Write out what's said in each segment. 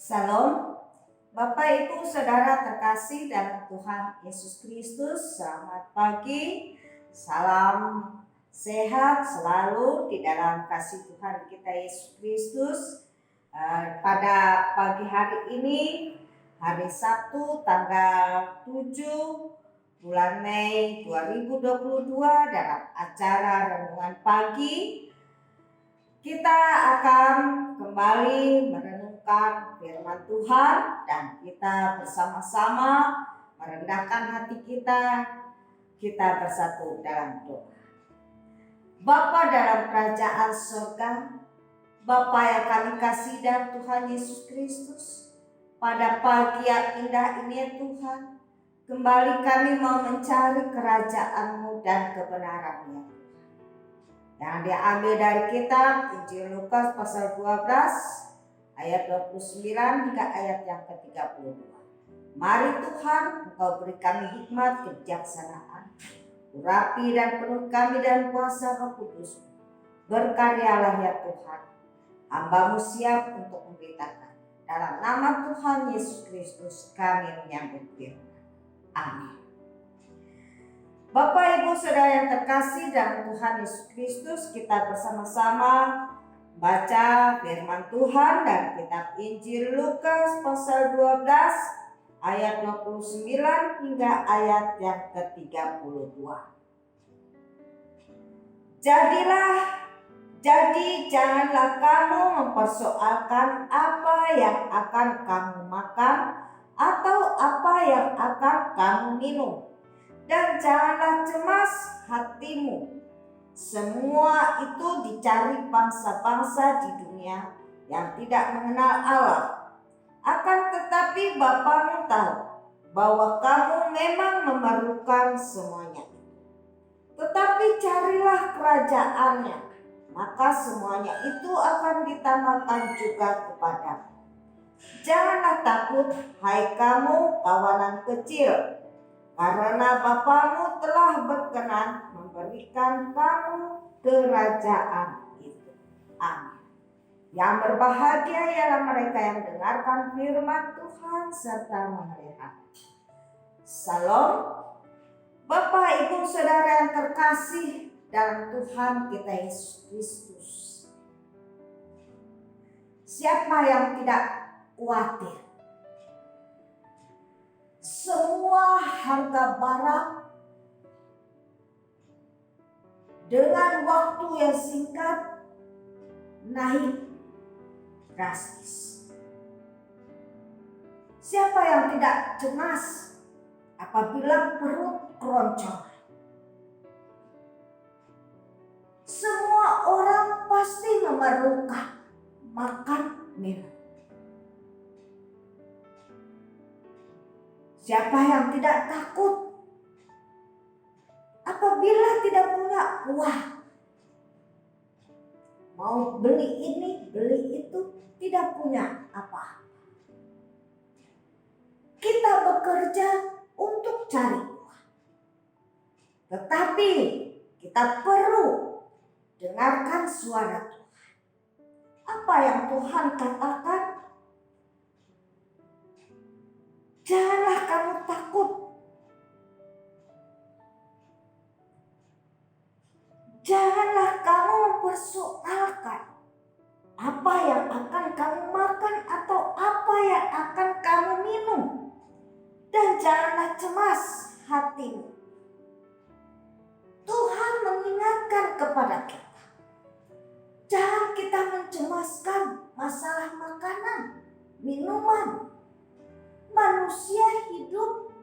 Salam, Bapak Ibu Saudara terkasih dalam Tuhan Yesus Kristus. Selamat pagi, salam sehat selalu di dalam kasih Tuhan kita Yesus Kristus. Pada pagi hari ini, hari Sabtu tanggal 7 bulan Mei 2022, dalam acara Renungan Pagi kita akan kembali merenungkan firman Tuhan dan kita bersama-sama merendahkan hati kita bersatu dalam doa. Bapa dalam kerajaan surga, Bapa yang kami kasih dan Tuhan Yesus Kristus, pada pagi yang indah ini ya Tuhan, kembali kami mau mencari kerajaan-Mu dan kebenaran-Nya. Yang diambil dari kitab Injil Lukas pasal 12 ayat 29 hingga ayat yang ke-32. Mari Tuhan, Engkau beri kami hikmat kebijaksanaan, urapi dan penuh kami dan kuasa Roh Kudus. Berkaryalah ya Tuhan, hamba-Mu siap untuk memberitakan. Dalam nama Tuhan Yesus Kristus kami menyambut firman. Amin. Bapak Ibu Saudara yang terkasih dalam Tuhan Yesus Kristus, kita bersama-sama baca firman Tuhan dari kitab Injil Lukas pasal 12 ayat 29 hingga ayat yang ke-32. Jadi janganlah kamu mempersoalkan apa yang akan kamu makan atau apa yang akan kamu minum. Dan janganlah cemas hatimu. Semua itu dicari bangsa-bangsa di dunia yang tidak mengenal Allah. Akan tetapi Bapamu tahu bahwa kamu memang memerlukan semuanya. Tetapi carilah kerajaan-Nya, maka semuanya itu akan ditambahkan juga kepadamu. Janganlah takut, hai kamu kawanan kecil, karena Bapamu telah berkenan memberikan kamu kerajaan itu. Amin. Yang berbahagia ialah mereka yang mendengarkan firman Tuhan serta memelihara. Salam. Bapak Ibu Saudara yang terkasih dalam Tuhan kita Yesus Kristus. Siapa yang tidak khawatir? Semua harga barang dengan waktu yang singkat naik drastis. Siapa yang tidak cemas apabila perut keroncongan? Semua orang pasti memerlukan makan minum. Siapa yang tidak takut apabila tidak punya uang? Mau beli ini, beli itu, tidak punya apa-apa. Kita bekerja untuk cari uang. Tetapi kita perlu dengarkan suara Tuhan. Apa yang Tuhan katakan? Janganlah kamu takut. Janganlah kamu mempersoalkan apa yang akan kamu makan atau apa yang akan kamu minum. Dan janganlah cemas hatimu. Tuhan mengingatkan kepada kita. Jangan kita mencemaskan masalah makanan, minuman. Manusia hidup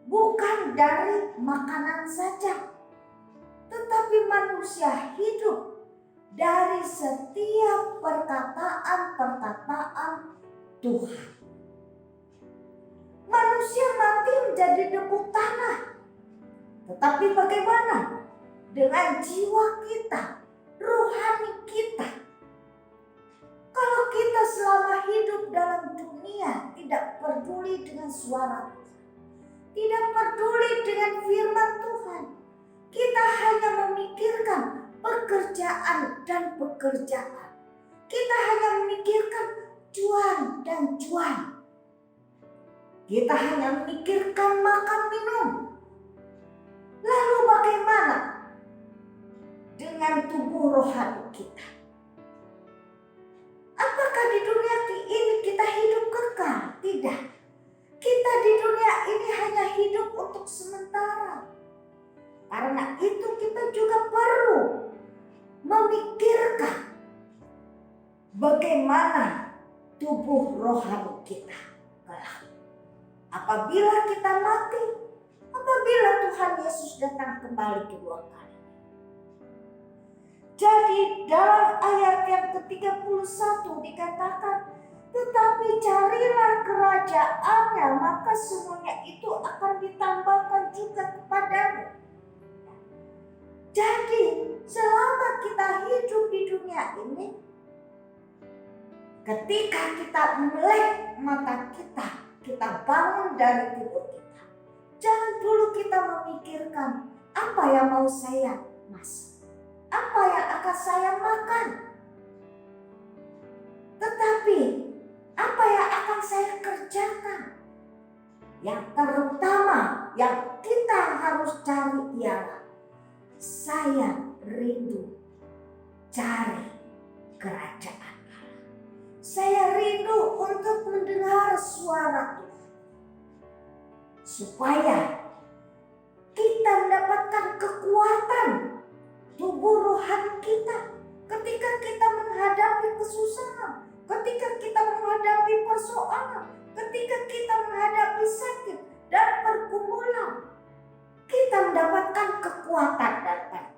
bukan dari makanan saja, tetapi manusia hidup dari setiap perkataan Tuhan. Manusia mati menjadi debu tanah, tetapi bagaimana dengan jiwa kita, rohani kita? Kalau kita selama hidup dalam dunia tidak peduli dengan suara Tuhan, tidak peduli dengan firman Tuhan, kita hanya memikirkan pekerjaan dan pekerjaan. Kita hanya memikirkan cuan dan cuan. Kita hanya memikirkan makan minum. Lalu bagaimana dengan tubuh rohani kita? Apakah di dunia ini kita hidup kekal? Tidak. Kita di dunia ini hanya hidup untuk sementara. Karena itu kita juga perlu memikirkan bagaimana tubuh rohani kita kelak. Apabila kita mati, apabila Tuhan Yesus datang kembali kedua kali. Jadi dalam ayat yang ke-31 dikatakan, tetapi carilah kerajaannya, maka semuanya itu akan ditambahkan juga kepadamu. Jadi selama kita hidup di dunia ini, ketika kita melek mata kita bangun dari tidur kita, jangan dulu kita memikirkan apa yang mau saya masak, apa yang akan saya makan, tetapi apa yang akan saya kerjakan. Yang terutama yang kita harus cari ialah saya rindu cari kerajaan Allah. Saya rindu untuk mendengar suara Tuhan, supaya kita mendapatkan kekuatan tubuh rohani kita ketika kita menghadapi kesusahan, ketika kita menghadapi persoalan, ketika kita menghadapi sakit dan pergumulan. Kita mendapatkan kekuatan daripada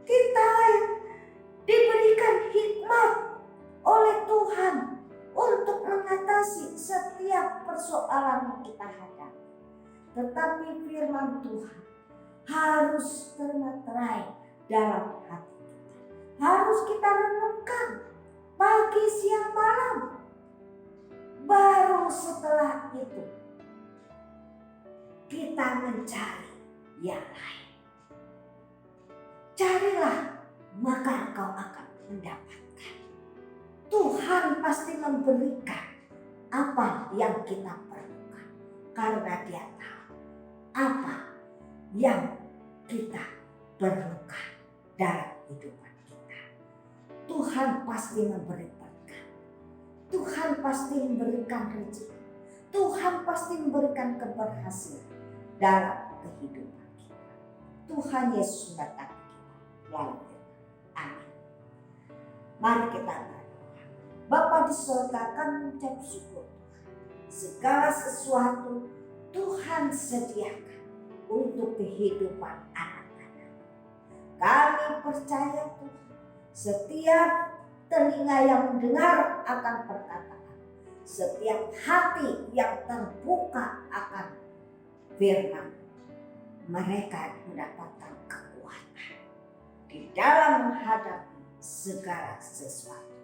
kita diberikan hikmat oleh Tuhan untuk mengatasi setiap persoalan yang kita hadapi. Tetapi firman Tuhan harus termeterai dalam hati kita. Harus kita renungkan pagi, siang, malam. Baru setelah itu kita mencari yang lain. Carilah, maka engkau akan mendapatkan. Tuhan pasti memberikan apa yang kita perlukan, karena Dia tahu apa yang kita perlukan dalam kehidupan kita. Tuhan pasti memberi berkat. Tuhan pasti memberikan rezeki. Tuhan pasti memberikan keberhasilan dalam kehidupan kita. Tuhan Yesus memberkati kita melalui firman. Amin. Mari kita berdoa. Bapa di surga, kami mengucap syukur Tuhan. Segala sesuatu Tuhan sediakan untuk kehidupan anak-anak. Kami percaya Tuhan, setiap telinga yang mendengar akan perkataan, setiap hati yang terbuka akan firman, mereka mendapatkan kekuatan di dalam menghadapi segala sesuatu.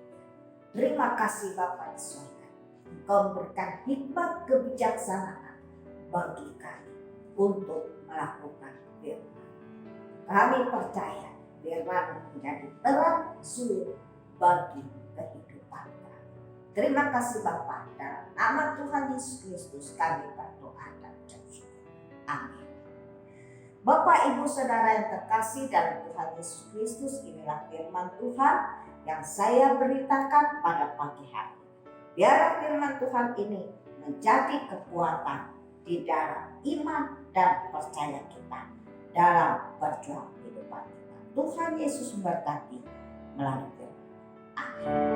Terima kasih Bapa di surga, Engkau memberikan hikmat kebijaksanaan bagi kami untuk melakukan firman. Kami percaya firman menjadi terang suluh bagi kehidupan kami. Terima kasih Bapa, dalam nama Tuhan Yesus Kristus kami berdoa dan bersyukur. Amin. Bapak, Ibu, Saudara yang terkasih dalam Tuhan Yesus Kristus, inilah firman Tuhan yang saya beritakan pada pagi hari. Biar firman Tuhan ini menjadi kekuatan di dalam iman dan percaya kita dalam berjuang kehidupan kita. Tuhan Yesus memberkati melalui firman. Amin.